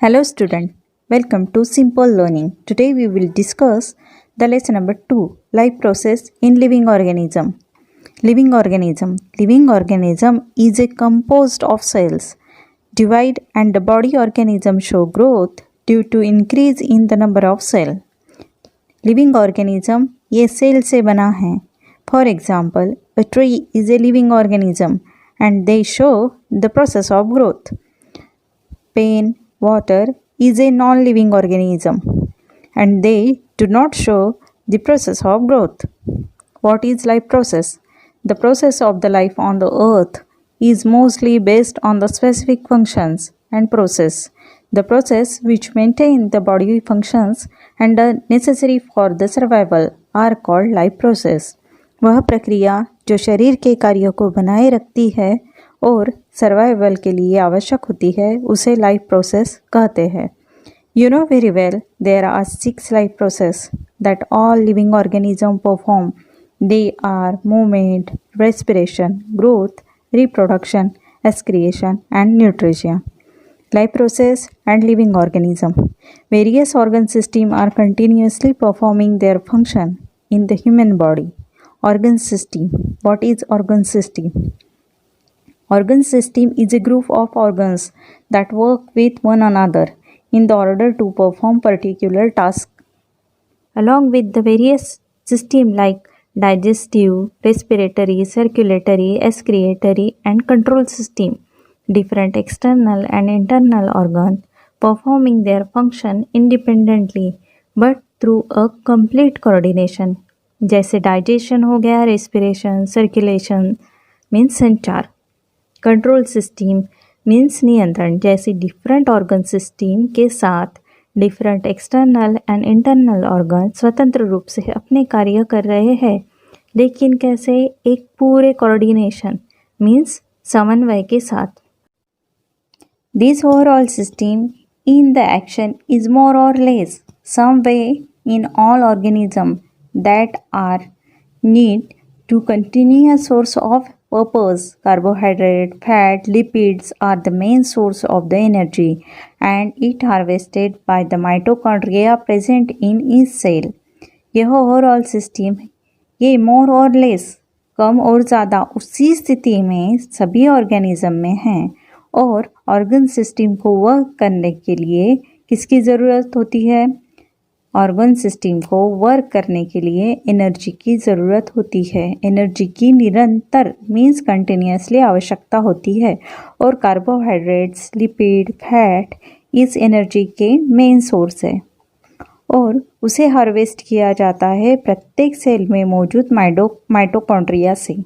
Hello student, welcome to Simple Learning. Today we will discuss the lesson number 2, life process in living organism. Living organism. Living organism is a composed of cells. Divide and the body organism show growth due to increase in the number of cell. Living organism ये cell से बना है. For example, a tree is a living organism and they show the process of growth. Pen, water is a non-living organism and they do not show the process of growth. What is life process? The process of the life on the earth is mostly based on the specific functions and process. The process which maintain the body functions and are necessary for the survival are called life process. वह प्रक्रिया जो शरीर के कार्यों को बनाए रखती है और सर्वाइवल के लिए आवश्यक होती है उसे लाइफ प्रोसेस कहते हैं. You know very well there are 6 life process that all living organism perform. They are movement, respiration, growth, reproduction, excretion and nutrition. Life process and living organism. Various organ systems are continuously performing their function in the human body. Organ system. What is organ system? Organ system is a group of organs that work with one another in the order to perform particular tasks. Along with the various systems like digestive, respiratory, circulatory, excretory and control system, different external and internal organs performing their function independently but through a complete coordination. जैसे digestion हो गया, respiration, circulation means संचार. Control system means नियंत्रण. जैसे different organ system के साथ different external and internal organ स्वतंत्र रूप से अपने कार्य कर रहे हैं, लेकिन कैसे? एक पूरे कोऑर्डिनेशन मीन्स समन्वय के साथ. This overall system in the action is more or less some way in all organism that are need to continue a source of purpose. Carbohydrate, fat, lipids are the main source of the energy and it harvested by the mitochondria present in each cell. यह overall system ये मोर or less कम और ज़्यादा उसी स्थिति में सभी organism में हैं और ऑर्गन सिस्टम को वर्क करने के लिए किसकी ज़रूरत होती है? ऑर्गन सिस्टम को वर्क करने के लिए एनर्जी की ज़रूरत होती है. एनर्जी की निरंतर मीन्स कंटिन्यूसली आवश्यकता होती है और कार्बोहाइड्रेट्स, लिपिड, फैट इस एनर्जी के मेन सोर्स है और उसे हार्वेस्ट किया जाता है प्रत्येक सेल में मौजूद माइटोकॉन्ड्रिया से.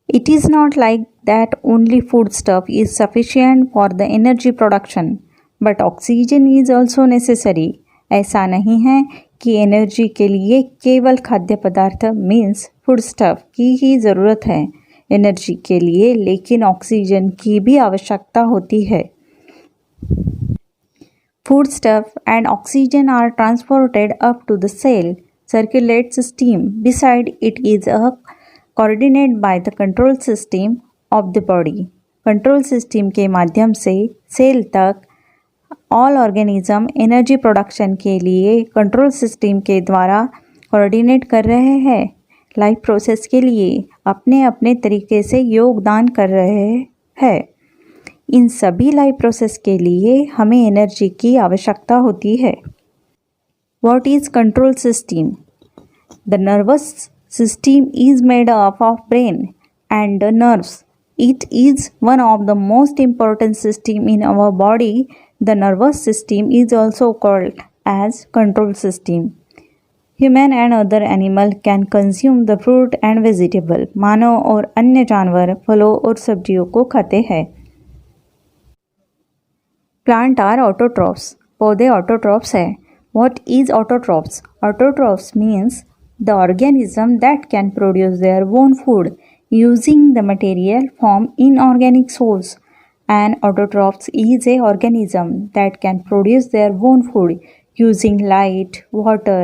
It is not like that only food stuff is sufficient for the energy production but oxygen is also necessary. ऐसा नहीं है कि एनर्जी के लिए केवल खाद्य पदार्थ मीन्स फूड स्टफ की ही ज़रूरत है एनर्जी के लिए, लेकिन ऑक्सीजन की भी आवश्यकता होती है. Food stuff and oxygen are transported up to the cell circulate system. Beside it is a coordinate by the control system of the body. Control system के माध्यम से सेल तक ऑल ऑर्गेनिज्म एनर्जी प्रोडक्शन के लिए control system के द्वारा coordinate कर रहे हैं. लाइफ प्रोसेस के लिए अपने अपने तरीके से योगदान कर रहे हैं. इन सभी लाइफ प्रोसेस के लिए हमें एनर्जी की आवश्यकता होती है. What is control system? The nervous system is made up of brain and the nerves. It is one of the most important system in our body. The nervous system is also called as control system. Human and other animal can consume the fruit and vegetable. मानव और अन्य जानवर फलों और सब्जियों को खाते हैं. Plant are autotrophs. पौधे autotrophs हैं. What is autotrophs? Autotrophs means the organism that can produce their own food using the material from inorganic source. An autotroph is a organism that can produce their own food using light, water,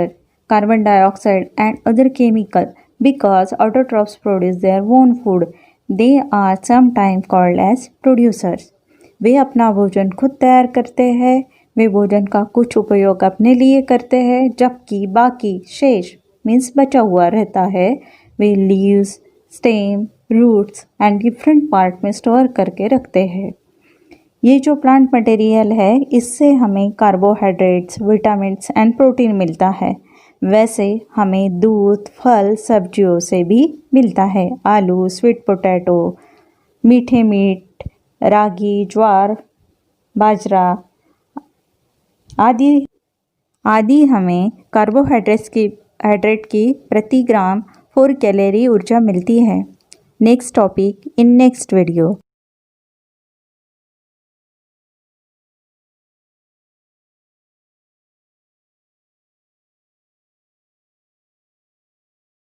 carbon dioxide and other chemical. Because autotrophs produce their own food, they are sometimes called as producers. वे अपना भोजन खुद तैयार करते हैं। वे भोजन का कुछ उपयोग अपने लिए करते हैं, जबकि बाकी शेष मीन्स बचा हुआ रहता है वे leaves, stem, roots and different part में स्टोर करके रखते हैं। ये जो प्लांट मटेरियल है इससे हमें कार्बोहाइड्रेट्स, विटामिन्स एंड प्रोटीन मिलता है। वैसे हमें दूध, फल, सब्जियों से भी मिलता है। आलू, स्वीट पोटैटो, मीठे मीट, रागी, ज्वार, बाजरा आदि हमें हाइड्रेट की प्रति ग्राम 4 कैलोरी ऊर्जा मिलती है। Next topic in next video.